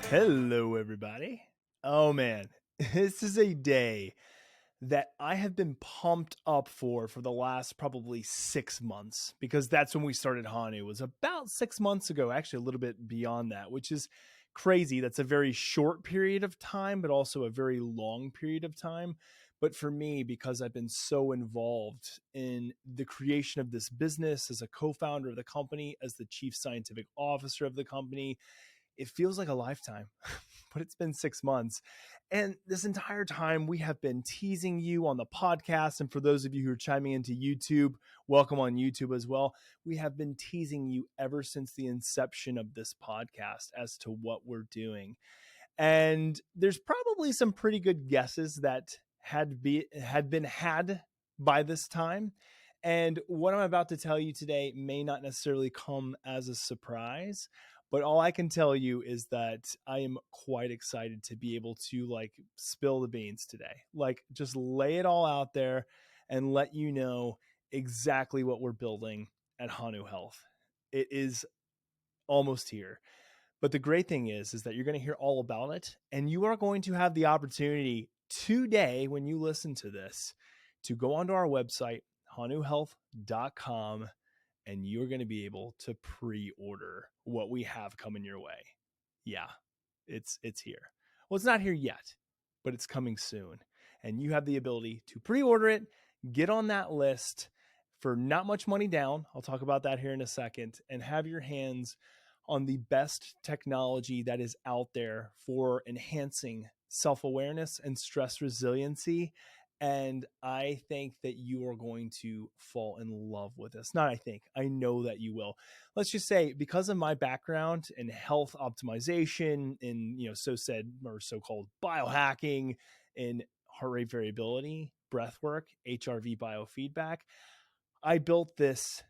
Hello, everybody. Oh man, this is a day that I have been pumped up for the last probably 6 months because that's when we started Hanu. It was about 6 months ago, actually a little bit beyond that, which is crazy. That's a very short period of time, but also a very long period of time. But for me, because I've been so involved in the creation of this business as a co-founder of the company, as the chief scientific officer of the company, it feels like a lifetime, but it's been 6 months. And this entire time, we have been teasing you on the podcast. And for those of you who are chiming into YouTube, welcome on YouTube as well. We have been teasing you ever since the inception of this podcast as to what we're doing. And there's probably some pretty good guesses that had been had by this time. And what I'm about to tell you today may not necessarily come as a surprise, but all I can tell you is that I am quite excited to be able to spill the beans today. Like just lay it all out there and let you know exactly what we're building at Hanu Health. It is almost here. But the great thing is that you're going to hear all about it, and you are going to have the opportunity today when you listen to this to go onto our website, hanuhealth.com, and you're going to be able to pre-order what we have coming your way. Yeah, it's here. Well, it's not here yet, but it's coming soon. And you have the ability to pre-order it, get on that list for not much money down. I'll talk about that here in a second, and have your hands on the best technology that is out there for enhancing self-awareness and stress resiliency. And I think that you are going to fall in love with this. Not I think, I know that you will. Let's just say, because of my background in health optimization, in so-called biohacking, in heart rate variability, breath work, HRV biofeedback, I built this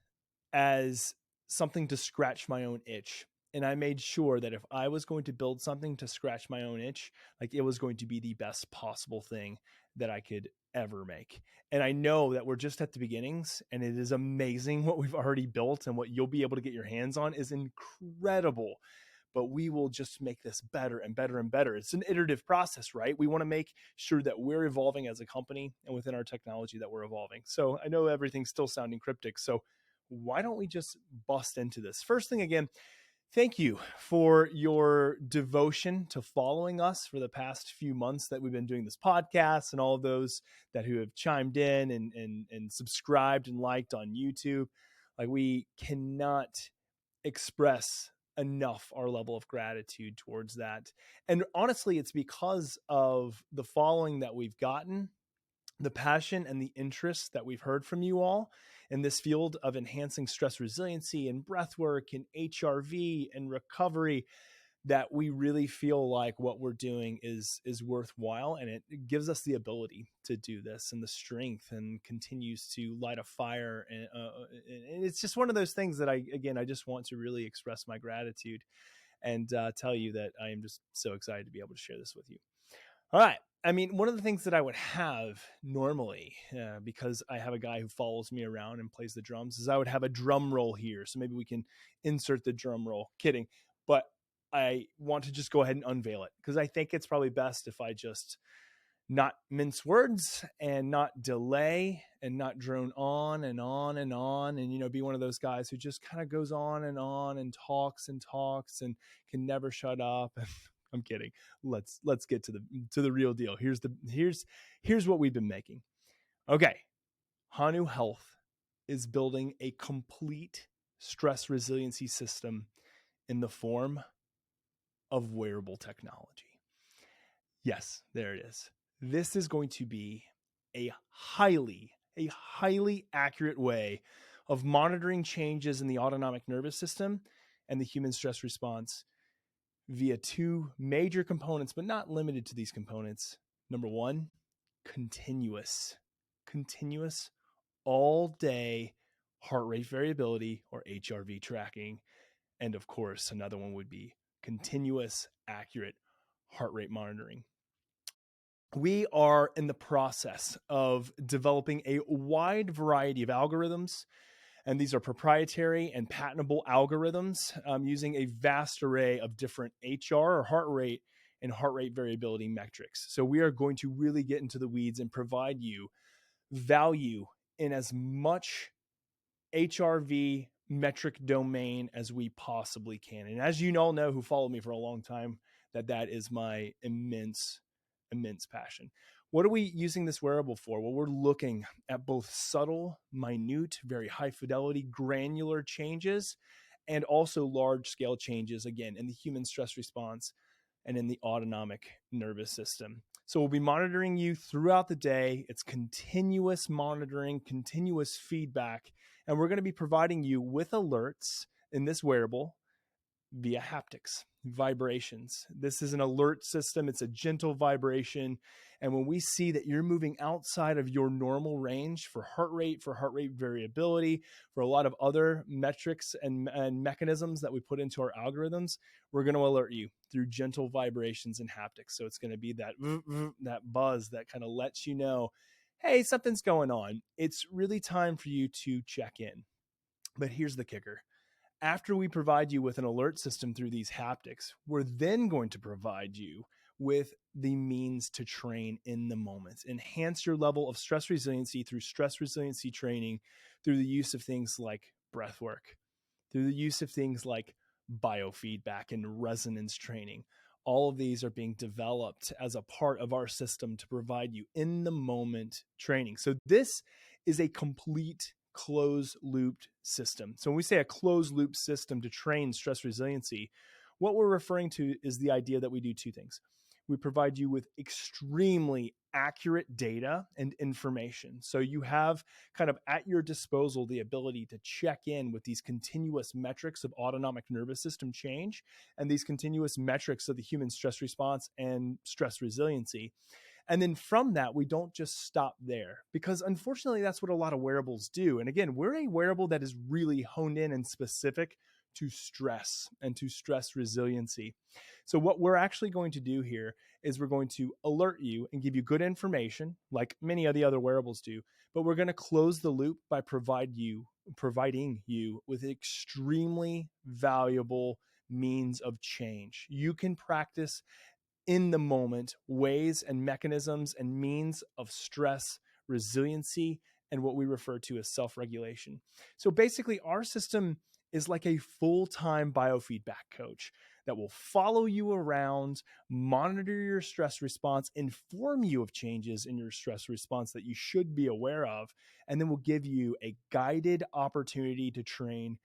as something to scratch my own itch. And I made sure that if I was going to build something to scratch my own itch, like it was going to be the best possible thing that I could ever make. And I know that we're just at the beginnings, and it is amazing what we've already built, and what you'll be able to get your hands on is incredible. But we will just make this better and better and better. It's an iterative process, right? We want to make sure that we're evolving as a company, and within our technology that we're evolving. So I know everything's still sounding cryptic. So why don't we just bust into this? First thing, again, thank you for your devotion to following us for the past few months that we've been doing this podcast, and all of those that who have chimed in and subscribed and liked on YouTube. Like, we cannot express enough our level of gratitude towards that. And honestly, it's because of the following that we've gotten, the passion and the interest that we've heard from you all in this field of enhancing stress resiliency and breath work and HRV and recovery, that we really feel like what we're doing is worthwhile, and it gives us the ability to do this and the strength, and continues to light a fire. And it's just one of those things that I just want to really express my gratitude and tell you that I am just so excited to be able to share this with you. All right. I mean, one of the things that I would have normally, because I have a guy who follows me around and plays the drums, is I would have a drum roll here. So maybe we can insert the drum roll. Kidding. But I want to just go ahead and unveil it, because I think it's probably best if I just not mince words and not delay and not drone on and on and on, and, be one of those guys who just kind of goes on and talks and can never shut up. I'm kidding. Let's get to the real deal. Here's what we've been making. Okay. Hanu Health is building a complete stress resiliency system in the form of wearable technology. Yes, there it is. This is going to be a highly accurate way of monitoring changes in the autonomic nervous system and the human stress response via two major components, but not limited to these components. Number one, continuous all day heart rate variability, or HRV tracking. And of course, another one would be continuous accurate heart rate monitoring. We are in the process of developing a wide variety of algorithms And these are proprietary and patentable algorithms using a vast array of different HR or heart rate and heart rate variability metrics. So we are going to really get into the weeds and provide you value in as much HRV metric domain as we possibly can. And as you all know, who follow me for a long time, that is my immense passion. What are we using this wearable for? Well, we're looking at both subtle, minute, very high fidelity, granular changes, and also large scale changes, again, in the human stress response and in the autonomic nervous system. So we'll be monitoring you throughout the day. It's continuous monitoring, continuous feedback, and we're going to be providing you with alerts in this wearable via haptics, vibrations. This is an alert system. It's a gentle vibration. And when we see that you're moving outside of your normal range for heart rate variability, for a lot of other metrics and mechanisms that we put into our algorithms, we're going to alert you through gentle vibrations and haptics. So it's going to be that buzz that kind of lets you know, hey, something's going on. It's really time for you to check in. But here's the kicker. After we provide you with an alert system through these haptics, we're then going to provide you with the means to train in the moment. Enhance your level of stress resiliency through stress resiliency training, through the use of things like breath work, through the use of things like biofeedback and resonance training. All of these are being developed as a part of our system to provide you in the moment training. So this is a complete closed looped system. So when we say a closed loop system to train stress resiliency, what we're referring to is the idea that we do two things. We provide you with extremely accurate data and information. So you have kind of at your disposal the ability to check in with these continuous metrics of autonomic nervous system change and these continuous metrics of the human stress response and stress resiliency. And then from that, we don't just stop there, because unfortunately, that's what a lot of wearables do. And again, we're a wearable that is really honed in and specific to stress and to stress resiliency. So what we're actually going to do here is we're going to alert you and give you good information like many of the other wearables do, but we're going to close the loop by providing you with extremely valuable means of change. You can practice in the moment ways and mechanisms and means of stress resiliency and what we refer to as self-regulation. So basically, our system is like a full-time biofeedback coach that will follow you around, monitor your stress response, inform you of changes in your stress response that you should be aware of, and then will give you a guided opportunity to train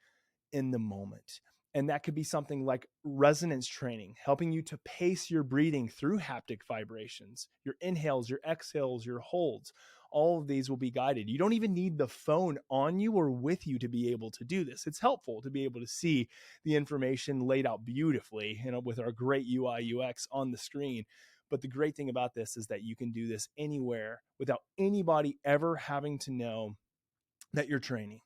in the moment. And that could be something like resonance training, helping you to pace your breathing through haptic vibrations, your inhales, your exhales, your holds. All of these will be guided. You don't even need the phone on you or with you to be able to do this. It's helpful to be able to see the information laid out beautifully, with our great UI UX on the screen. But the great thing about this is that you can do this anywhere without anybody ever having to know that you're training.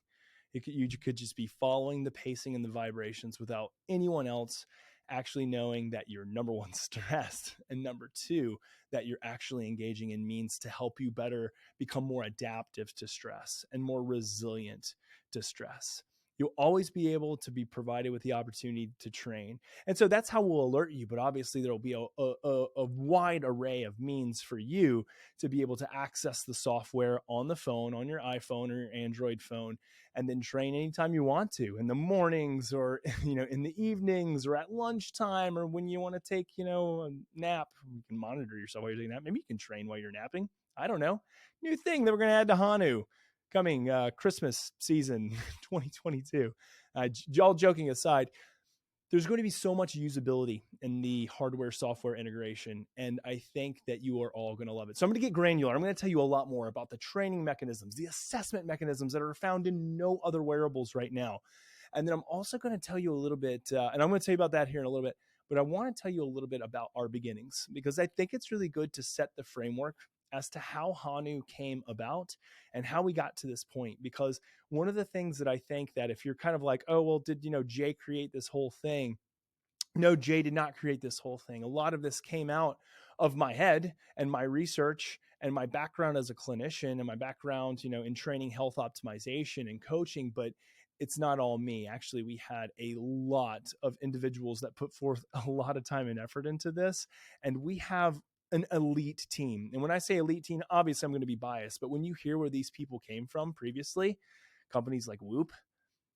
You could just be following the pacing and the vibrations without anyone else actually knowing that you're, number one, stressed, and number two, that you're actually engaging in means to help you better become more adaptive to stress and more resilient to stress. You'll always be able to be provided with the opportunity to train. And so that's how we'll alert you. But obviously, there will be a wide array of means for you to be able to access the software on the phone, on your iPhone or your Android phone, and then train anytime you want to, in the mornings or in the evenings or at lunchtime, or when you want to take a nap. You can monitor yourself while you're taking a nap. Maybe you can train while you're napping. I don't know. New thing that we're going to add to Hanu coming Christmas season 2022. All joking aside, there's going to be so much usability in the hardware software integration, and I think that you are all going to love it. So I'm going to get granular. I'm going to tell you a lot more about the training mechanisms, the assessment mechanisms that are found in no other wearables right now. And then I'm also going to tell you a little bit, and I'm going to tell you about that here in a little bit, but I want to tell you a little bit about our beginnings, because I think it's really good to set the framework as to how Hanu came about and how we got to this point. Because one of the things that I think that if you're kind of like, oh, well, did Jay create this whole thing? No, Jay did not create this whole thing. A lot of this came out of my head and my research and my background as a clinician and my background, in training, health optimization and coaching, but it's not all me. Actually, we had a lot of individuals that put forth a lot of time and effort into this, and we have an elite team. And when I say elite team, obviously I'm going to be biased, but when you hear where these people came from previously, companies like Whoop,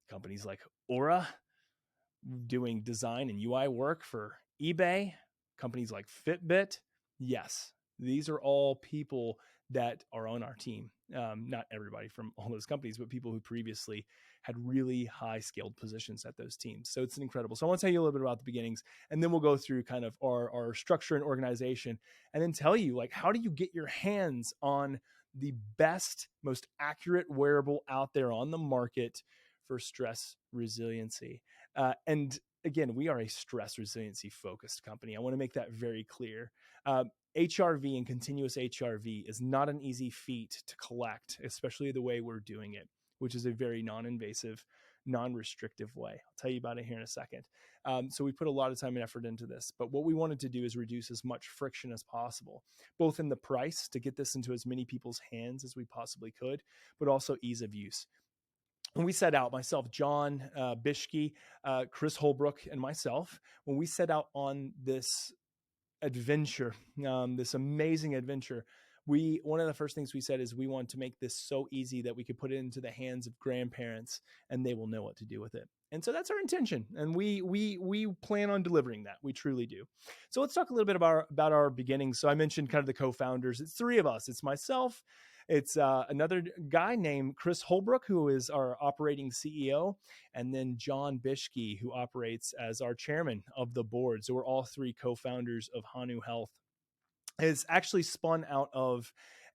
companies like Aura, doing design and UI work for eBay, companies like Fitbit. Yes, these are all people that are on our team. Not everybody from all those companies, but people who previously had really high scaled positions at those teams. So it's incredible. So I want to tell you a little bit about the beginnings, and then we'll go through kind of our structure and organization, and then tell you, like, how do you get your hands on the best, most accurate wearable out there on the market for stress resiliency. And again, we are a stress resiliency focused company. I want to make that very clear. HRV and continuous HRV is not an easy feat to collect, especially the way we're doing it, which is a very non-invasive, non-restrictive way. I'll tell you about it here in a second. So we put a lot of time and effort into this, but what we wanted to do is reduce as much friction as possible, both in the price to get this into as many people's hands as we possibly could, but also ease of use. When we set out, myself, John Bishke, Chris Holbrook, and myself, when we set out on this adventure, this amazing adventure, one of the first things we said is we want to make this so easy that we could put it into the hands of grandparents and they will know what to do with it. And so that's our intention, and we plan on delivering that. We truly do. So let's talk a little bit about our beginnings. So I mentioned kind of the co-founders. It's three of us. It's myself. It's another guy named Chris Holbrook, who is our operating CEO, and then John Bishke, who operates as our chairman of the board. So we're all three co-founders of Hanu Health. It's actually spun out of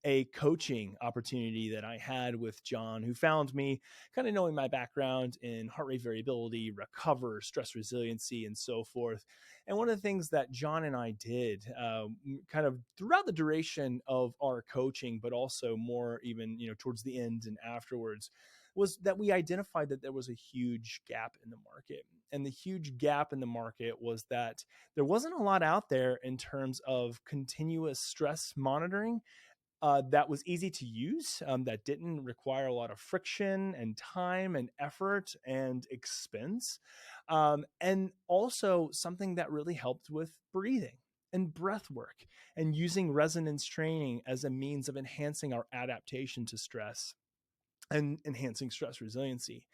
a coaching opportunity that I had with John, who found me kind of knowing my background in heart rate variability, recover, stress resiliency, and so forth. And one of the things that John and I did kind of throughout the duration of our coaching, but also more even, towards the end and afterwards, was that we identified that there was a huge gap in the market. And the huge gap in the market was that there wasn't a lot out there in terms of continuous stress monitoring that was easy to use, that didn't require a lot of friction and time and effort and expense. And also something that really helped with breathing and breath work and using resonance training as a means of enhancing our adaptation to stress and enhancing stress resiliency.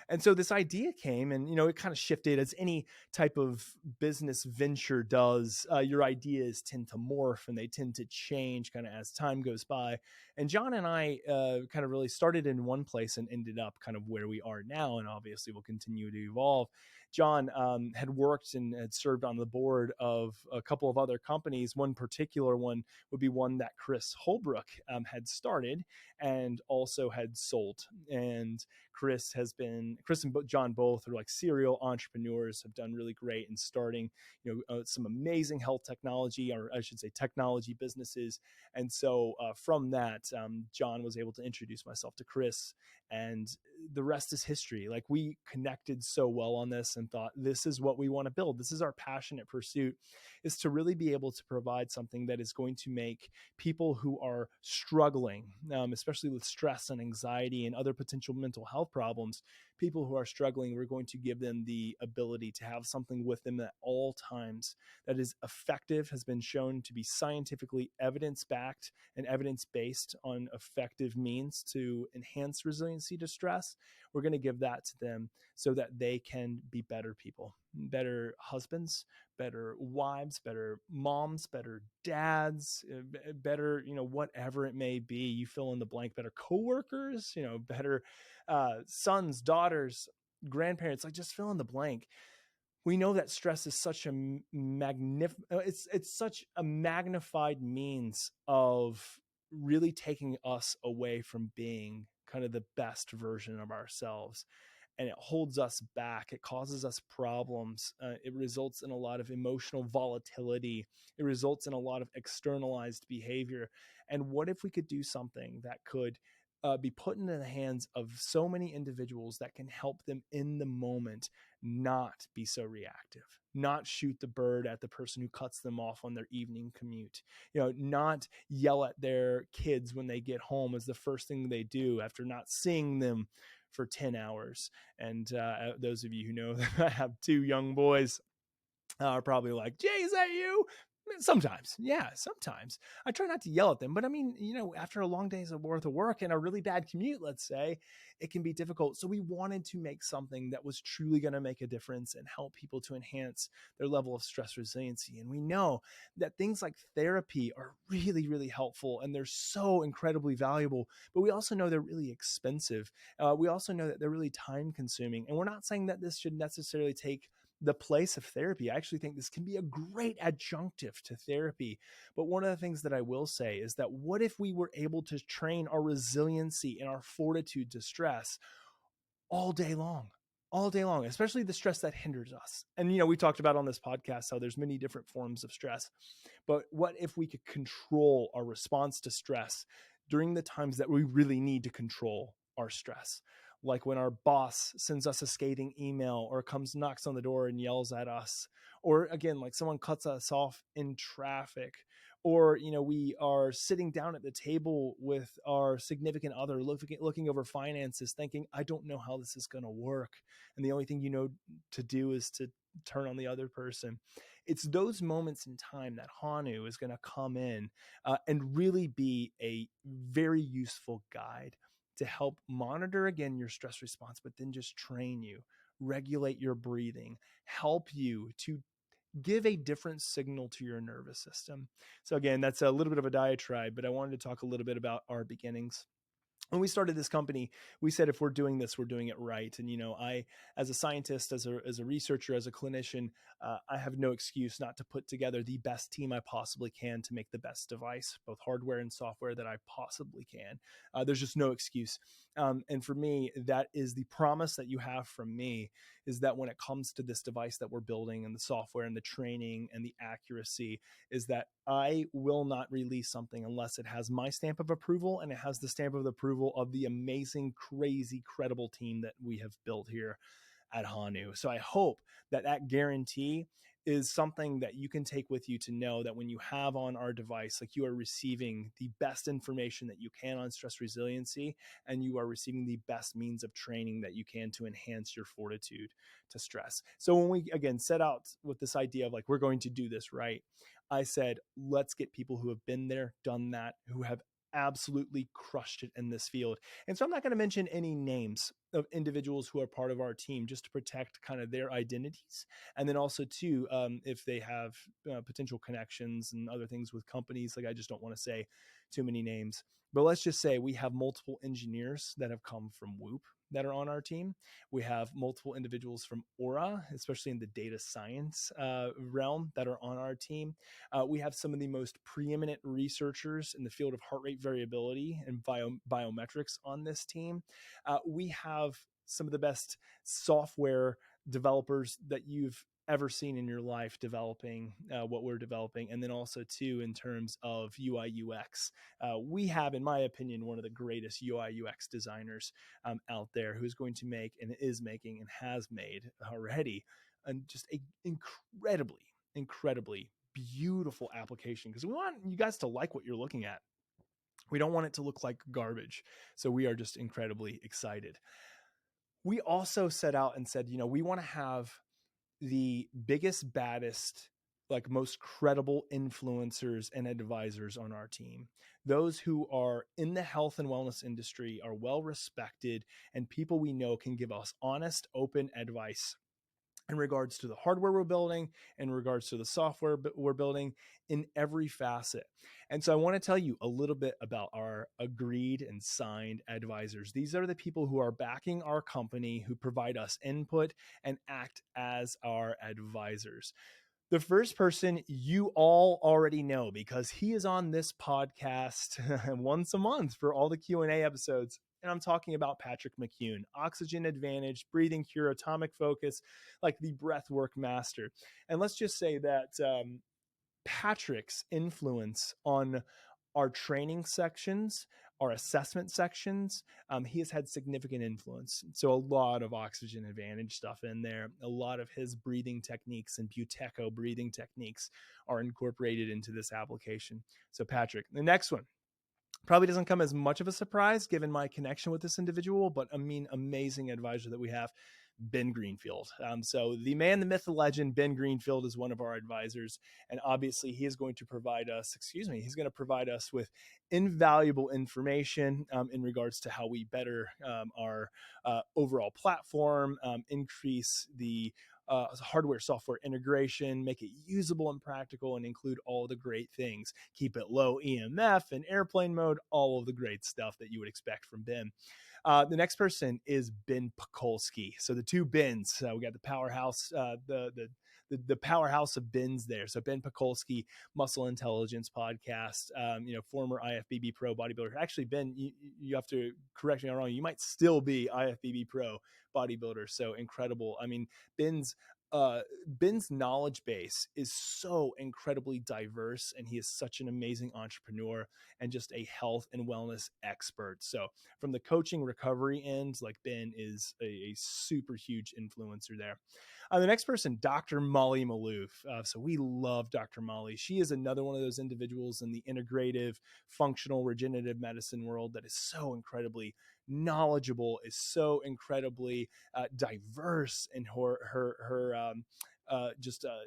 And so this idea came, and it kind of shifted, as any type of business venture does. Your ideas tend to morph and they tend to change kind of as time goes by. And John and I kind of really started in one place and ended up kind of where we are now, and obviously will continue to evolve. John had worked and had served on the board of a couple of other companies. One particular one would be one that Chris Holbrook had started and also had sold. And Chris and John both are like serial entrepreneurs, have done really great in starting, some amazing health technology, or I should say technology businesses. And so from that, John was able to introduce myself to Chris, and the rest is history. Like, we connected so well on this and thought, this is what we want to build. This is our passionate pursuit, is to really be able to provide something that is going to make people who are struggling, especially with stress and anxiety and other potential mental health problems, people who are struggling, we're going to give them the ability to have something with them at all times that is effective, has been shown to be scientifically evidence-backed and evidence-based on effective means to enhance resiliency to stress. We're going to give that to them so that they can be better people, better husbands, better wives, better moms, better dads, better, whatever it may be, you fill in the blank, better coworkers, better sons, daughters, grandparents, like, just fill in the blank. We know that stress is such a it's such a magnified means of really taking us away from being kind of the best version of ourselves. And it holds us back. It causes us problems. It results in a lot of emotional volatility. It results in a lot of externalized behavior. And what if we could do something that could be put into the hands of so many individuals that can help them in the moment, not be so reactive, not shoot the bird at the person who cuts them off on their evening commute, not yell at their kids when they get home as the first thing they do after not seeing them for 10 hours. And those of you who know that I have two young boys are probably like, Jay, is that you? Sometimes, yeah, sometimes I try not to yell at them, but I mean, after a long day's worth of work and a really bad commute, let's say, it can be difficult. So we wanted to make something that was truly going to make a difference and help people to enhance their level of stress resiliency. And we know that things like therapy are really, really helpful and they're so incredibly valuable, but we also know they're really expensive. We also know that they're really time consuming. And we're not saying that this should necessarily take the place of therapy. I actually think this can be a great adjunctive to therapy. But one of the things that I will say is that what if we were able to train our resiliency and our fortitude to stress all day long, especially the stress that hinders us? And, we talked about on this podcast how there's many different forms of stress. But what if we could control our response to stress during the times that we really need to control our stress? Like when our boss sends us a scathing email or knocks on the door and yells at us, or again, like someone cuts us off in traffic, or, we are sitting down at the table with our significant other looking over finances thinking, I don't know how this is going to work. And the only thing you know to do is to turn on the other person. It's those moments in time that Hanu is going to come in and really be a very useful guide to help monitor again your stress response, but then just train you, regulate your breathing, help you to give a different signal to your nervous system. So again, that's a little bit of a diatribe, but I wanted to talk a little bit about our beginnings. When we started this company, we said, if we're doing this, we're doing it right. And, I, as a scientist, as a researcher, as a clinician, I have no excuse not to put together the best team I possibly can to make the best device, both hardware and software, that I possibly can. There's just no excuse. And for me, that is the promise that you have from me, is that when it comes to this device that we're building and the software and the training and the accuracy, is that I will not release something unless it has my stamp of approval and it has the stamp of approval of the amazing, crazy, credible team that we have built here at Hanu. So I hope that that guarantee is something that you can take with you to know that when you have on our device, like, you are receiving the best information that you can on stress resiliency, and you are receiving the best means of training that you can to enhance your fortitude to stress. So when we, again, set out with this idea of like, we're going to do this right, I said, let's get people who have been there, done that, who have absolutely crushed it in this field. And so I'm not going to mention any names of individuals who are part of our team, just to protect kind of their identities. And then also too, if they have potential connections and other things with companies, like, I just don't want to say too many names. But let's just say we have multiple engineers that have come from Whoop that are on our team. We have multiple individuals from Aura, especially in the data science realm, that are on our team. We have some of the most preeminent researchers in the field of heart rate variability and biometrics on this team. We have some of the best software developers that you've ever seen in your life developing what we're developing. And then also too, in terms of UI UX, we have, in my opinion, one of the greatest UI UX designers out there, who's going to make and is making and has made already and just a incredibly beautiful application, because we want you guys to like what you're looking at. We don't want it to look like garbage. So we are just incredibly excited. We also set out and said, we want to have the biggest, baddest, like, most credible influencers and advisors on our team. Those who are in the health and wellness industry, are well respected, and people we know can give us honest, open advice in regards to the hardware we're building, in regards to the software we're building, in every facet. And so I want to tell you a little bit about our agreed and signed advisors. These are the people who are backing our company, who provide us input and act as our advisors. The first person you all already know, because he is on this podcast once a month for all the Q&A episodes. And I'm talking about Patrick McCune, Oxygen Advantage, Breathing Cure, Atomic Focus, like the breathwork master. And let's just say that Patrick's influence on our training sections, our assessment sections, he has had significant influence. So a lot of oxygen advantage stuff in there. A lot of his breathing techniques and Buteco breathing techniques are incorporated into this application. So Patrick, the next one probably doesn't come as much of a surprise given my connection with this individual, but amazing advisor that we have, Ben Greenfield. So the man, the myth, the legend, Ben Greenfield is one of our advisors. And obviously he is going to provide us, he's going to provide us with invaluable information in regards to how we better our overall platform, increase the hardware software integration, make it usable and practical, and include all the great things. Keep it low EMF and airplane mode, all of the great stuff that you would expect from Ben. The next person is Ben Pekulski. So the two Bens, we got the powerhouse, the powerhouse of Bens there. So Ben Pekulski, Muscle Intelligence podcast, former IFBB Pro bodybuilder. Actually, Ben, you have to correct me if I'm wrong. You might still be IFBB Pro bodybuilder. So incredible. Ben's knowledge base is so incredibly diverse, and he is such an amazing entrepreneur and just a health and wellness expert. So from the coaching recovery end, like Ben is a super huge influencer there. The next person, Dr. Molly Malouf. So we love Dr. Molly. She is another one of those individuals in the integrative, functional, regenerative medicine world that is so incredibly knowledgeable, is so incredibly diverse in her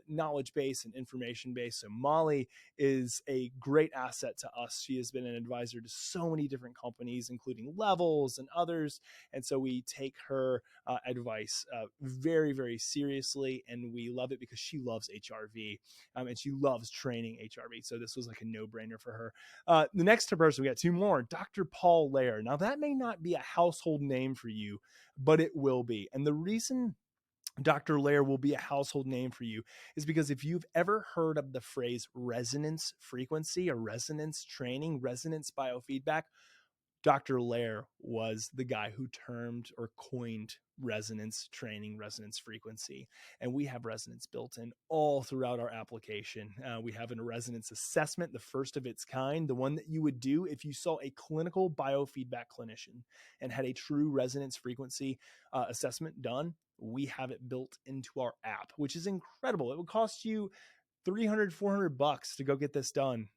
knowledge base and information base. So Molly is a great asset to us. She has been an advisor to so many different companies, including Levels and others. And so we take her advice very, very seriously. And we love it because she loves HRV and she loves training HRV. So this was like a no-brainer for her. The next person, we got two more, Dr. Paul Lair. Now that may not be a household name for you, but it will be. And the reason Dr. Lair will be a household name for you is because if you've ever heard of the phrase resonance frequency or resonance training, resonance biofeedback, Dr. Lair was the guy who termed or coined resonance training, resonance frequency. And we have resonance built in all throughout our application. We have a resonance assessment, the first of its kind, the one that you would do if you saw a clinical biofeedback clinician and had a true resonance frequency assessment done. We have it built into our app, which is incredible. It would cost you $300, $400 to go get this done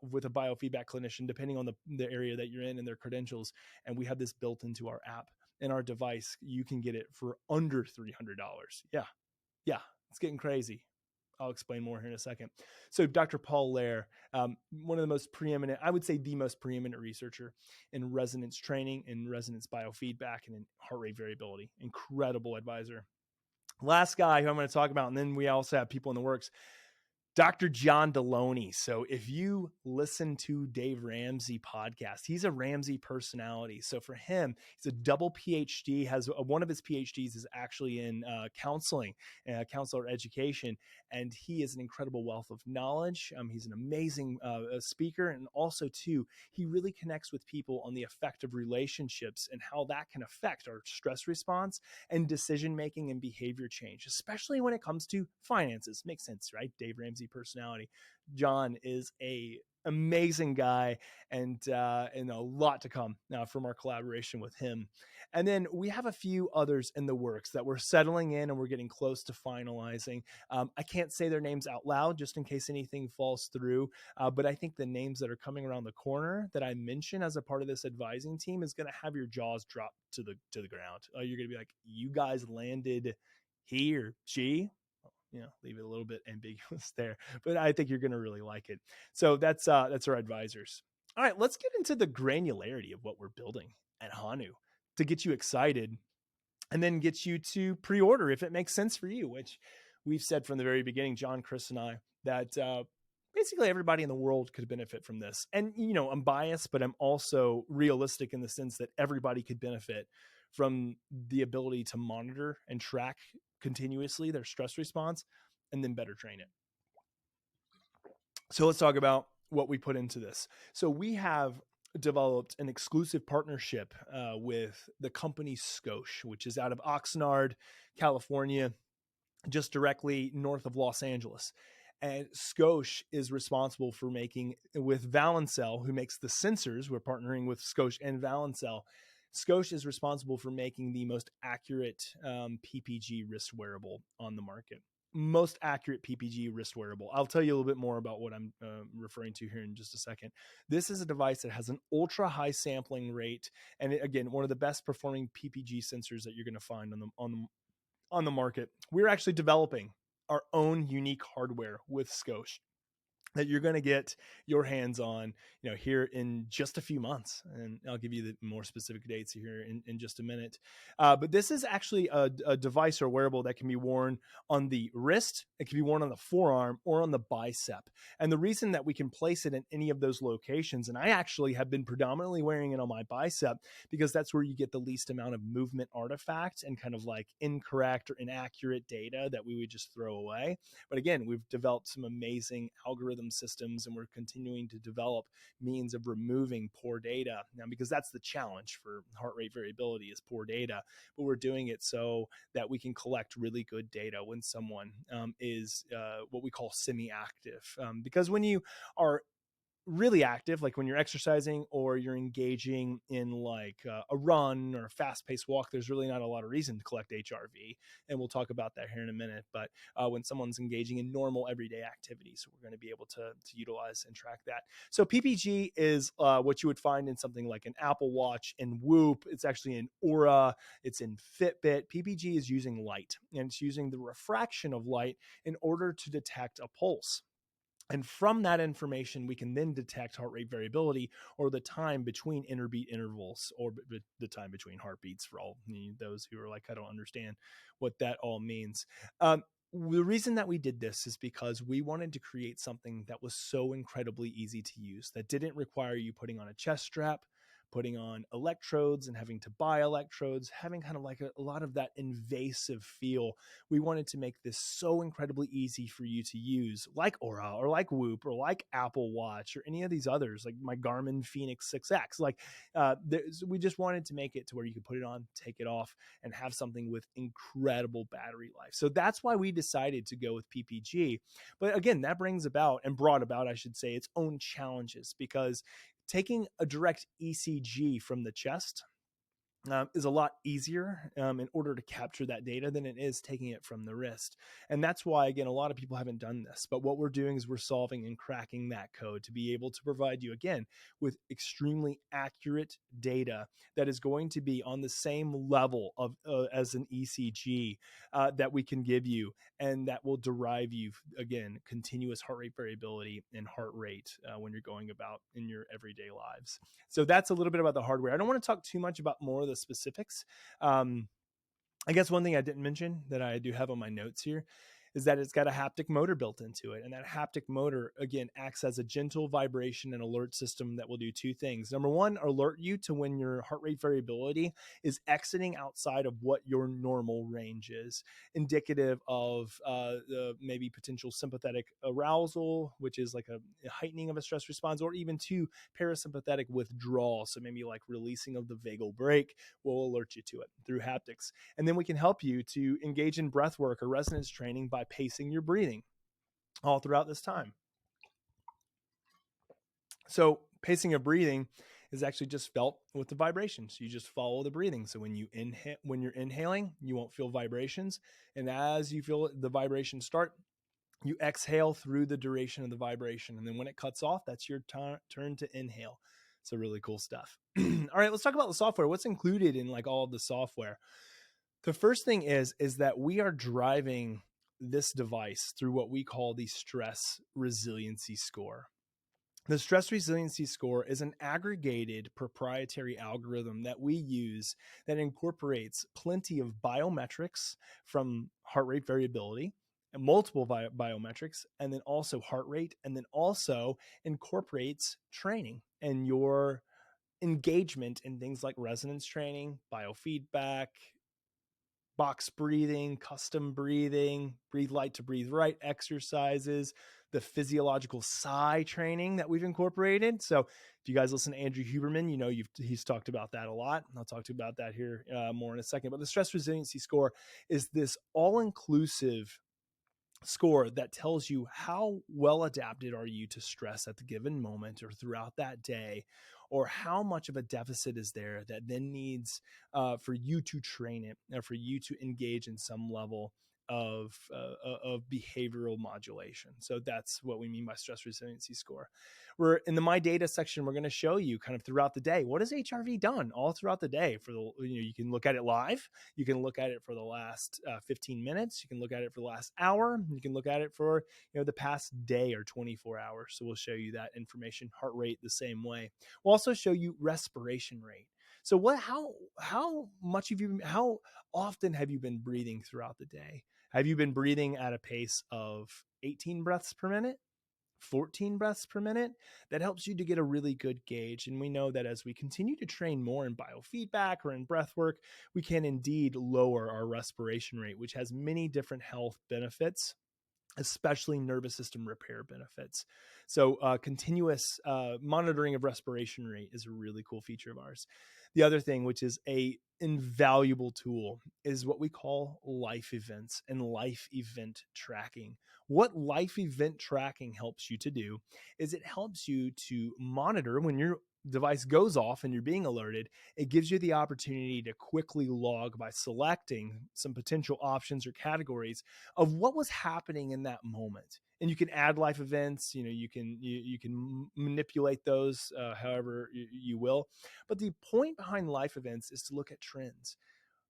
with a biofeedback clinician, depending on the area that you're in and their credentials. And we have this built into our app and our device. You can get it for under $300. Yeah, it's getting crazy. I'll explain more here in a second. So Dr. Paul Lair, one of the most preeminent, I would say the most preeminent researcher in resonance training, in resonance biofeedback, and in heart rate variability. Incredible advisor. Last guy who I'm going to talk about, and then we also have people in the works, Dr. John Deloney. So if you listen to Dave Ramsey podcast, he's a Ramsey personality. So for him, he's a double PhD, has one of his PhDs is actually in counseling, counselor education. And he is an incredible wealth of knowledge. He's an amazing speaker. And also too, he really connects with people on the effect of relationships and how that can affect our stress response and decision-making and behavior change, especially when it comes to finances. Makes sense, right? Dave Ramsey personality. John is a amazing guy, and a lot to come now from our collaboration with him. And then we have a few others in the works that we're settling in and we're getting close to finalizing. I can't say their names out loud just in case anything falls through, but I think the names that are coming around the corner that I mentioned as a part of this advising team is going to have your jaws drop to the ground. You're going to be like, you guys landed he or she? Leave it a little bit ambiguous there, but I think you're going to really like it. So that's our advisors. All right, let's get into the granularity of what we're building at Hanu to get you excited and then get you to pre-order if it makes sense for you, which we've said from the very beginning, John, Chris, and I, that basically everybody in the world could benefit from this. And, I'm biased, but I'm also realistic in the sense that everybody could benefit from the ability to monitor and track continuously their stress response and then better train it. So let's talk about what we put into this. So we have developed an exclusive partnership with the company Scosh, which is out of Oxnard, California, just directly north of Los Angeles. And Scotia is responsible for making, with Valencell, who makes the sensors, we're partnering with Scotia and Valencell. Scotia is responsible for making the most accurate PPG wrist wearable on the market. Most accurate PPG wrist wearable. I'll tell you a little bit more about what I'm referring to here in just a second. This is a device that has an ultra high sampling rate, and again, one of the best performing PPG sensors that you're going to find on the market. We're actually developing our own unique hardware with Scotia that you're going to get your hands on, here in just a few months. And I'll give you the more specific dates here in just a minute. But this is actually a device or wearable that can be worn on the wrist. It can be worn on the forearm or on the bicep. And the reason that we can place it in any of those locations, and I actually have been predominantly wearing it on my bicep because that's where you get the least amount of movement artifacts and kind of like incorrect or inaccurate data that we would just throw away. But again, we've developed some amazing algorithm systems, and we're continuing to develop means of removing poor data now, because that's the challenge for heart rate variability is poor data. But we're doing it so that we can collect really good data when someone is what we call semi-active, because when you are really active, like when you're exercising or you're engaging in like a run or a fast-paced walk, there's really not a lot of reason to collect HRV, and we'll talk about that here in a minute. But when someone's engaging in normal everyday activities, we're going to be able to utilize and track that. So PPG is what you would find in something like an Apple Watch and Whoop. It's actually in Aura, it's in Fitbit. PPG is using light, and it's using the refraction of light in order to detect a pulse. And from that information, we can then detect heart rate variability, or the time between interbeat intervals, or the time between heartbeats for all those who are like, I don't understand what that all means. The reason that we did this is because we wanted to create something that was so incredibly easy to use, that didn't require you putting on a chest strap, putting on electrodes and having to buy electrodes, having kind of like a lot of that invasive feel. We wanted to make this so incredibly easy for you to use, like Aura or like Whoop or like Apple Watch or any of these others, like my Garmin Fenix 6X. Like we just wanted to make it to where you could put it on, take it off, and have something with incredible battery life. So that's why we decided to go with PPG. But again, that brings about, and brought about, I should say, its own challenges, because taking a direct ECG from the chest is a lot easier in order to capture that data than it is taking it from the wrist. And that's why, again, a lot of people haven't done this. But what we're doing is we're solving and cracking that code to be able to provide you, again, with extremely accurate data that is going to be on the same level of as an ECG that we can give you, and that will derive you, again, continuous heart rate variability and heart rate when you're going about in your everyday lives. So that's a little bit about the hardware. I don't want to talk too much about more of the specifics. I guess one thing I didn't mention that I do have on my notes here is that it's got a haptic motor built into it. And that haptic motor, again, acts as a gentle vibration and alert system that will do two things. Number one, alert you to when your heart rate variability is exiting outside of what your normal range is, indicative of maybe potential sympathetic arousal, which is like a heightening of a stress response, or even to parasympathetic withdrawal. So maybe like releasing of the vagal brake will alert you to it through haptics. And then we can help you to engage in breath work or resonance training by pacing your breathing all throughout this time. So pacing of breathing is actually just felt with the vibrations. You just follow the breathing. So when you're inhaling, you won't feel vibrations. And as you feel the vibrations start, you exhale through the duration of the vibration. And then when it cuts off, that's your turn to inhale. So really cool stuff. All right, let's talk about the software. What's included in like all of the software? The first thing is that we are driving this device through what we call the stress resiliency score. The stress resiliency score is an aggregated proprietary algorithm that we use that incorporates plenty of biometrics from heart rate variability and multiple biometrics, and then also heart rate, and then also incorporates training and your engagement in things like resonance training, biofeedback, box breathing, custom breathing, breathe light to breathe right exercises, the physiological sigh training that we've incorporated. So if you guys listen to Andrew Huberman, you know he's talked about that a lot. I'll talk to you about that here more in a second. But the stress resiliency score is this all-inclusive score that tells you how well adapted are you to stress at the given moment or throughout that day, or how much of a deficit is there that then needs for you to train it, or for you to engage in some level of behavioral modulation. So that's what we mean by stress resiliency score. We're in the my data section. We're going to show you kind of throughout the day, what has HRV done all throughout the day. For the, you can look at it live, you can look at it for the last 15 minutes, you can look at it for the last hour, you can look at it for the past day or 24 hours. So we'll show you that information. Heart rate the same way. We'll also show you respiration rate. So how much have you, how often have you been breathing throughout the day? Have you been breathing at a pace of 18 breaths per minute? 14 breaths per minute? That helps you to get a really good gauge. And we know that as we continue to train more in biofeedback or in breath work, we can indeed lower our respiration rate, which has many different health benefits, especially nervous system repair benefits. So continuous monitoring of respiration rate is a really cool feature of ours. The other thing, which is a invaluable tool, is what we call life events and life event tracking. What life event tracking helps you to do is it helps you to monitor when your device goes off and you're being alerted. It gives you the opportunity to quickly log by selecting some potential options or categories of what was happening in that moment. And you can add life events, you can manipulate those however you will. But the point behind life events is to look at trends.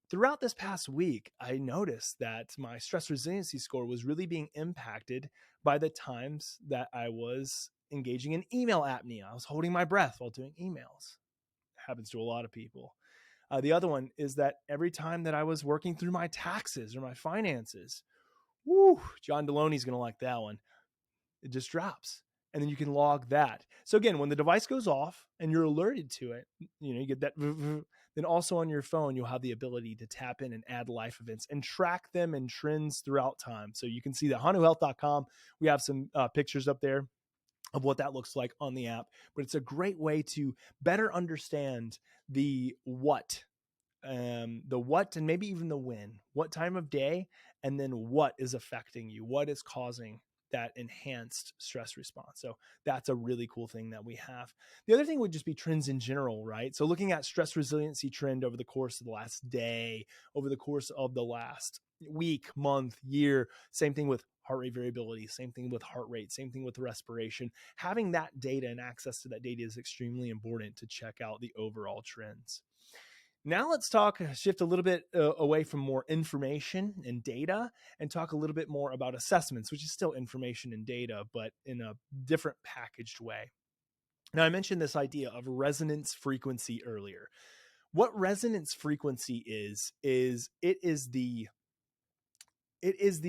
Throughout this past week, I noticed that my stress resiliency score was really being impacted by the times that I was engaging in email apnea. I was holding my breath while doing emails. It happens to a lot of people. The other one is that every time that I was working through my taxes or my finances, woo, John Deloney's going to like that one. It just drops. And then you can log that. So again, when the device goes off and you're alerted to it, you get that. Then also on your phone, you'll have the ability to tap in and add life events and track them and trends throughout time. So you can see that hanuhealth.com. We have some pictures up there of what that looks like on the app, but it's a great way to better understand the what and maybe even the when, what time of day, and then what is affecting you, what is causing that enhanced stress response. So that's a really cool thing that we have. The other thing would just be trends in general, right? So looking at stress resiliency trend over the course of the last day, over the course of the last week, month, year, same thing with heart rate variability, same thing with heart rate, same thing with respiration. Having that data and access to that data is extremely important to check out the overall trends. Now let's shift a little bit away from more information and data and talk a little bit more about assessments, which is still information and data, but in a different packaged way. Now, I mentioned this idea of resonance frequency earlier. What resonance frequency is it is the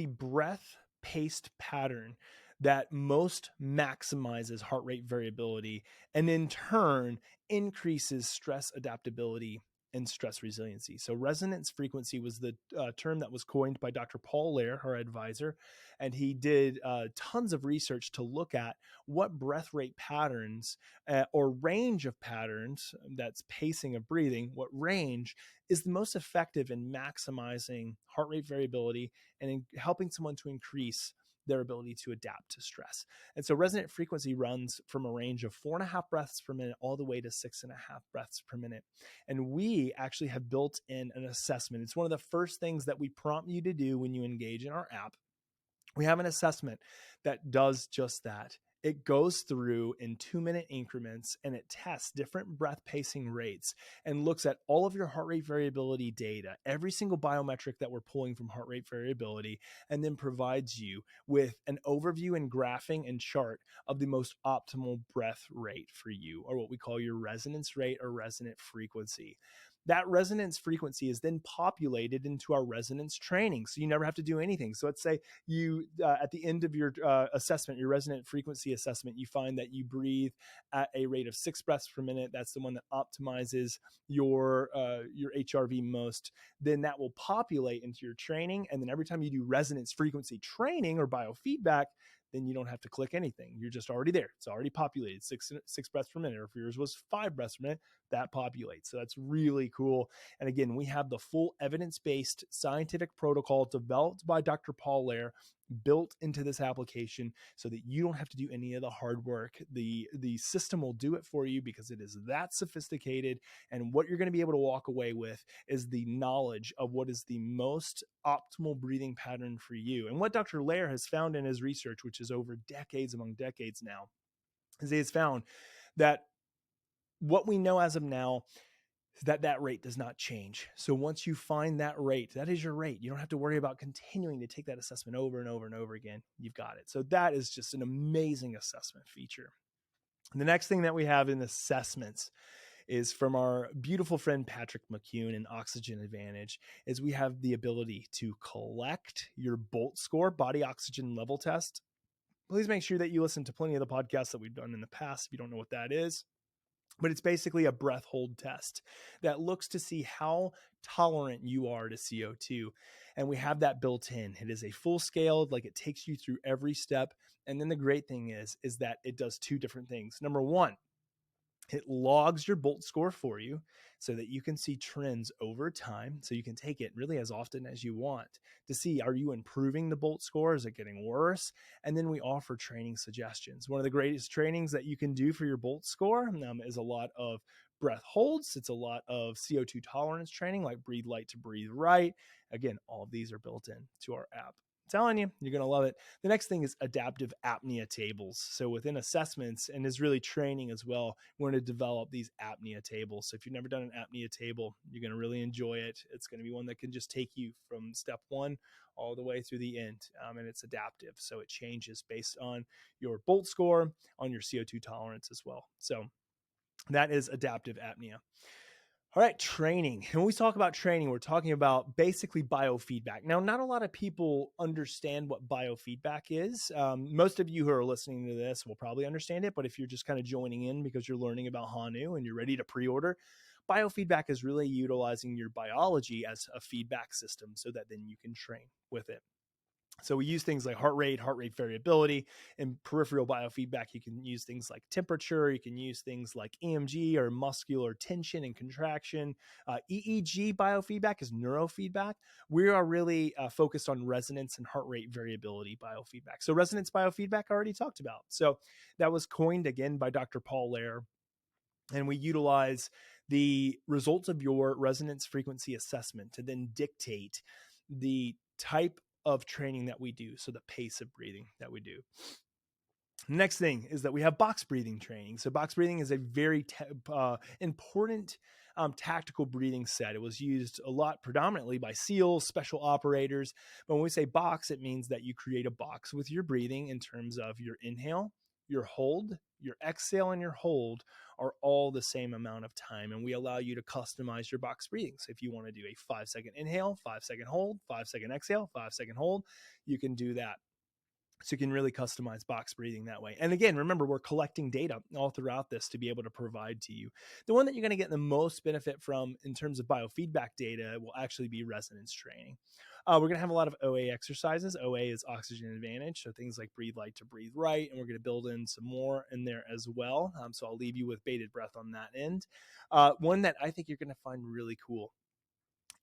breath paced pattern that most maximizes heart rate variability and in turn increases stress adaptability and stress resiliency. So resonance frequency was the term that was coined by Dr. Paul Lehrer, our advisor, and he did tons of research to look at what breath rate patterns or range of patterns, that's pacing of breathing, what range is the most effective in maximizing heart rate variability and in helping someone to increase their ability to adapt to stress. And so resonant frequency runs from a range of 4.5 breaths per minute all the way to 6.5 breaths per minute. And we actually have built in an assessment. It's one of the first things that we prompt you to do when you engage in our app. We have an assessment that does just that. It goes through in 2-minute increments and it tests different breath pacing rates and looks at all of your heart rate variability data, every single biometric that we're pulling from heart rate variability, and then provides you with an overview and graphing and chart of the most optimal breath rate for you, or what we call your resonance rate or resonant frequency. That resonance frequency is then populated into our resonance training. So you never have to do anything. So let's say you, at the end of your assessment, your resonant frequency assessment, you find that you breathe at a rate of 6 breaths per minute. That's the one that optimizes your HRV most. Then that will populate into your training. And then every time you do resonance frequency training or biofeedback, then you don't have to click anything. You're just already there. It's already populated, six breaths per minute. Or if yours was 5 breaths per minute, that populates. So that's really cool. And again, we have the full evidence-based scientific protocol developed by Dr. Paul Lehrer built into this application so that you don't have to do any of the hard work. The system will do it for you because it is that sophisticated. And what you're going to be able to walk away with is the knowledge of what is the most optimal breathing pattern for you. And what Dr. Lair has found in his research, which is over decades among decades now, is he has found that what we know as of now is that rate does not change. So once you find that rate, that is your rate. You don't have to worry about continuing to take that assessment over and over and over again. You've got it. So that is just an amazing assessment feature. And the next thing that we have in assessments is from our beautiful friend Patrick McCune in Oxygen Advantage, is we have the ability to collect your BOLT score, body oxygen level test. Please make sure that you listen to plenty of the podcasts that we've done in the past if you don't know what that is. But it's basically a breath hold test that looks to see how tolerant you are to CO2. And we have that built in. It is a full scale, like it takes you through every step. And then the great thing is that it does two different things. Number one, it logs your BOLT score for you so that you can see trends over time. So you can take it really as often as you want to see, are you improving the BOLT score? Is it getting worse? And then we offer training suggestions. One of the greatest trainings that you can do for your BOLT score is a lot of breath holds. It's a lot of CO2 tolerance training, like breathe light to breathe right. Again, all of these are built in to our app. Telling you, you're going to love it. The next thing is adaptive apnea tables. So within assessments, and is really training as well, we're going to develop these apnea tables. So if you've never done an apnea table, you're going to really enjoy it. It's going to be one that can just take you from step one all the way through the end. And it's adaptive. So it changes based on your BOLT score, on your CO2 tolerance as well. So that is adaptive apnea. All right, training. And when we talk about training, we're talking about basically biofeedback. Now, not a lot of people understand what biofeedback is. Most of you who are listening to this will probably understand it, but if you're just kind of joining in because you're learning about Hanu and you're ready to pre-order, biofeedback is really utilizing your biology as a feedback system so that then you can train with it. So we use things like heart rate variability, and peripheral biofeedback. You can use things like temperature. You can use things like EMG or muscular tension and contraction. EEG biofeedback is neurofeedback. We are really focused on resonance and heart rate variability biofeedback. So resonance biofeedback I already talked about. So that was coined again by Dr. Paul Lair. And we utilize the results of your resonance frequency assessment to then dictate the type of training that we do. So the pace of breathing that we do. Next thing is that we have box breathing training. So box breathing is a very important tactical breathing set. It was used a lot predominantly by SEALs, special operators. But when we say box, it means that you create a box with your breathing in terms of your inhale, your hold, your exhale, and your hold are all the same amount of time. And we allow you to customize your box breathing. So if you want to do a 5-second inhale, 5-second hold, 5-second exhale, 5-second hold, you can do that. So you can really customize box breathing that way. And again, remember, we're collecting data all throughout this to be able to provide to you. The one that you're going to get the most benefit from in terms of biofeedback data will actually be resonance training. We're going to have a lot of OA exercises. OA is Oxygen Advantage. So things like breathe light to breathe right. And we're going to build in some more in there as well. So I'll leave you with bated breath on that end. One that I think you're going to find really cool.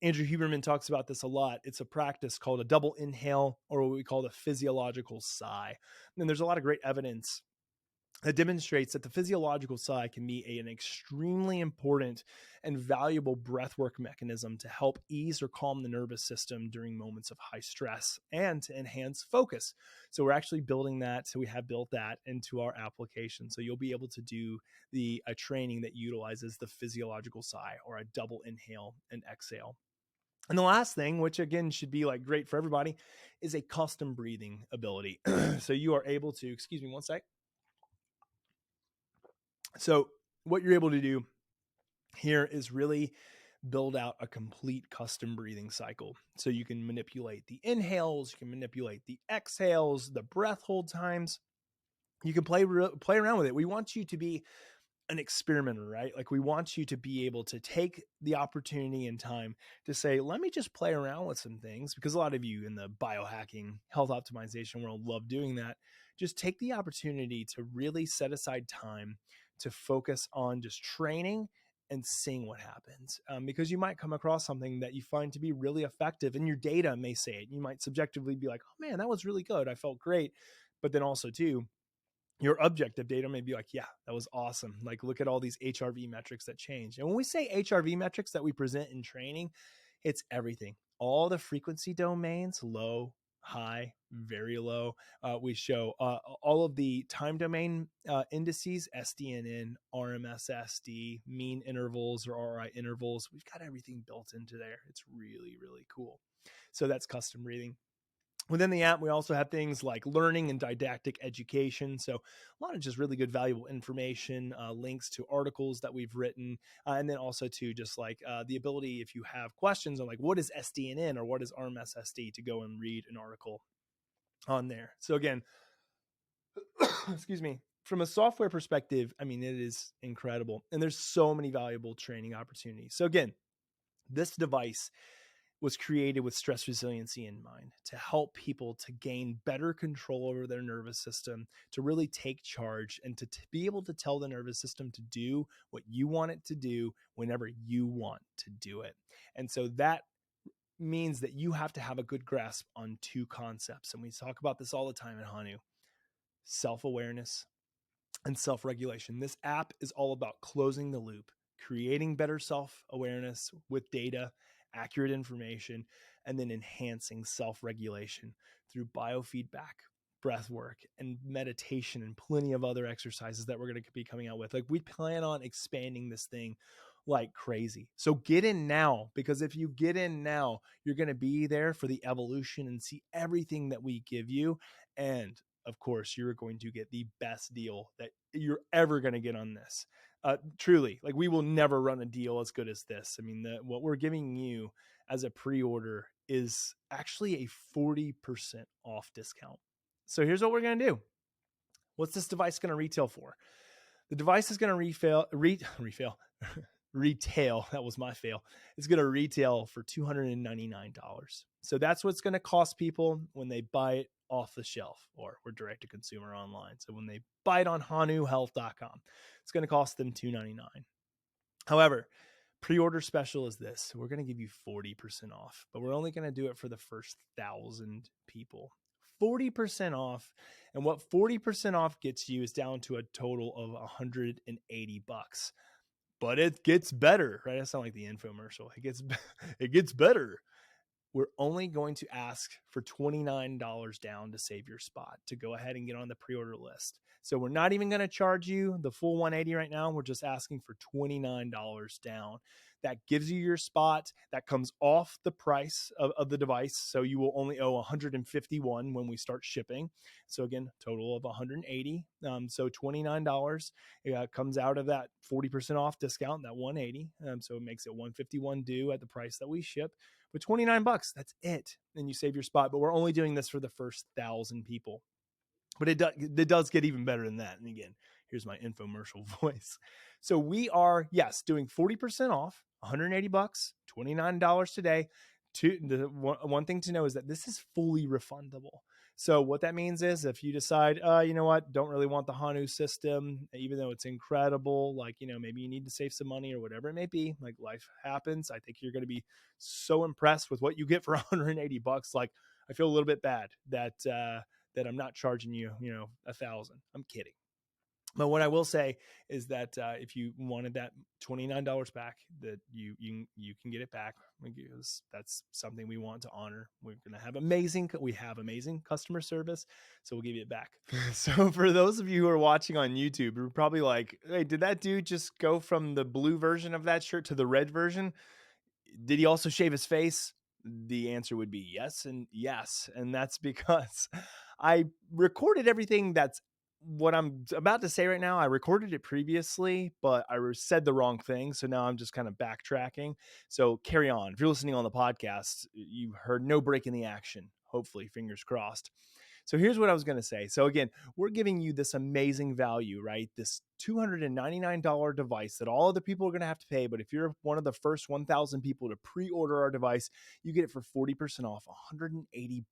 Andrew Huberman talks about this a lot. It's a practice called a double inhale, or what we call the physiological sigh. And there's a lot of great evidence that demonstrates that the physiological sigh can be an extremely important and valuable breathwork mechanism to help ease or calm the nervous system during moments of high stress and to enhance focus. So we're actually building that. So we have built that into our application. So you'll be able to do a training that utilizes the physiological sigh, or a double inhale and exhale. And the last thing, which again should be like great for everybody, is a custom breathing ability. So you are able to, excuse me one sec. So what you're able to do here is really build out a complete custom breathing cycle. So you can manipulate the inhales, you can manipulate the exhales, the breath hold times. You can play around with it. We want you to be an experimenter, right? Like we want you to be able to take the opportunity and time to say, let me just play around with some things, because a lot of you in the biohacking, health optimization world love doing that. Just take the opportunity to really set aside time to focus on just training and seeing what happens, because you might come across something that you find to be really effective and your data may say it. You might subjectively be like, oh man, that was really good, I felt great. But then also too, your objective data may be like, yeah, that was awesome. Like, look at all these HRV metrics that change. And when we say HRV metrics that we present in training, it's everything. All the frequency domains, low, high, very low. We show all of the time domain indices, SDNN, RMSSD, mean intervals or RI intervals. We've got everything built into there. It's really, really cool. So that's custom breathing. Within the app, we also have things like learning and didactic education. So a lot of just really good, valuable information, links to articles that we've written, and then also to just like the ability, if you have questions on like what is SDNN or what is RMSSD, to go and read an article on there. So again, excuse me, from a software perspective, I mean, it is incredible. And there's so many valuable training opportunities. So again, this device was created with stress resiliency in mind, to help people to gain better control over their nervous system, to really take charge, and to be able to tell the nervous system to do what you want it to do whenever you want to do it. And so that means that you have to have a good grasp on two concepts. And we talk about this all the time at Hanu: self-awareness and self-regulation. This app is all about closing the loop, creating better self-awareness with data, accurate information, and then enhancing self-regulation through biofeedback, breath work, and meditation, and plenty of other exercises that we're going to be coming out with. Like, we plan on expanding this thing like crazy. So get in now, because if you get in now, you're going to be there for the evolution and see everything that we give you. And of course, you're going to get the best deal that you're ever going to get on this. Truly, like, we will never run a deal as good as this. I mean, what we're giving you as a pre-order is actually a 40% off discount. So here's what we're going to do. What's this device going to retail for? The device is going to retail. That was my fail. It's going to retail for $299. So that's what's going to cost people when they buy it off the shelf, or we're direct to consumer online. So when they buy it on hanuhealth.com, it's going to cost them $299. However, pre-order special is this. We're going to give you 40% off, but we're only going to do it for the first 1,000 people. 40% off. And what 40% off gets you is down to a total of $180. But it gets better, right? I sound like the infomercial. It gets better. We're only going to ask for $29 down to save your spot, to go ahead and get on the pre-order list. So we're not even going to charge you the full $180 right now. We're just asking for $29 down. That gives you your spot. That comes off the price of the device. So you will only owe $151 when we start shipping. So again, total of $180. So $29 comes out of that 40% off discount, that $180. So it makes it $151 due at the price that we ship. With $29, that's it. And you save your spot. But we're only doing this for the first 1,000 people. But it does get even better than that. And again, here's my infomercial voice. So we are, yes, doing 40% off, $180, $29 today. The one thing to know is that this is fully refundable. So what that means is, if you decide, you know what, don't really want the Hanu system, even though it's incredible, like, you know, maybe you need to save some money or whatever it may be, like, life happens. I think you're going to be so impressed with what you get for $180. Like, I feel a little bit bad that I'm not charging you, you know, $1,000. I'm kidding. But what I will say is that if you wanted that $29 back, that you can get it back, because that's something we want to honor. We're going to have amazing customer service, so we'll give you it back. So for those of you who are watching on YouTube, you're probably like, hey, did that dude just go from the blue version of that shirt to the red version? Did he also shave his face? The answer would be yes and yes. And that's because I recorded everything that's what I'm about to say right now. I recorded it previously, but I said the wrong thing. So now I'm just kind of backtracking. So carry on. If you're listening on the podcast, you heard no break in the action. Hopefully, fingers crossed. So here's what I was going to say. So again, we're giving you this amazing value, right? This $299 device that all other people are going to have to pay. But if you're one of the first 1,000 people to pre-order our device, you get it for 40% off, $180.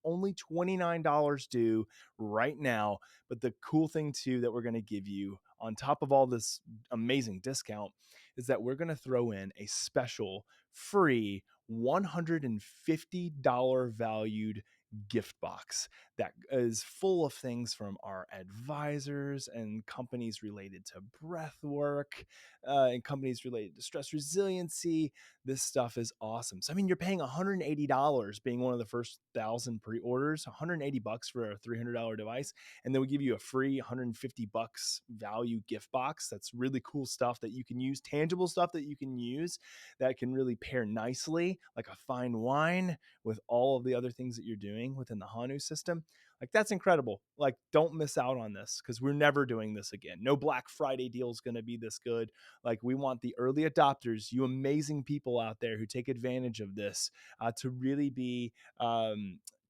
Only $29 due right now. But the cool thing too that we're going to give you on top of all this amazing discount is that we're going to throw in a special free $150 valued gift box that is full of things from our advisors and companies related to breath work, and companies related to stress resiliency. This stuff is awesome. So, I mean, you're paying $180 being one of the first 1,000 pre-orders, $180 for a $300 device. And then we give you a free $150 value gift box. That's really cool stuff that you can use, tangible stuff that you can use that can really pair nicely, like a fine wine, with all of the other things that you're doing within the Hanu system. Like, that's incredible. Like, don't miss out on this, because we're never doing this again. No Black Friday deal is going to be this good. Like, we want the early adopters, you amazing people out there who take advantage of this, to really be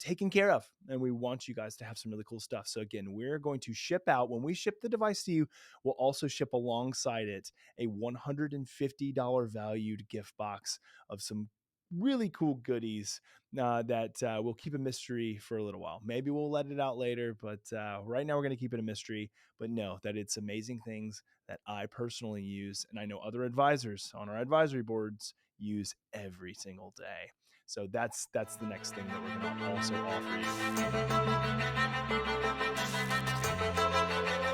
taken care of. And we want you guys to have some really cool stuff. So again, we're going to ship out, when we ship the device to you, we'll also ship alongside it a $150 valued gift box of some really cool goodies that we'll keep a mystery for a little while. Maybe we'll let it out later, but right now we're going to keep it a mystery. But know that it's amazing things that I personally use, and I know other advisors on our advisory boards use every single day. So that's the next thing that we're going to also offer you.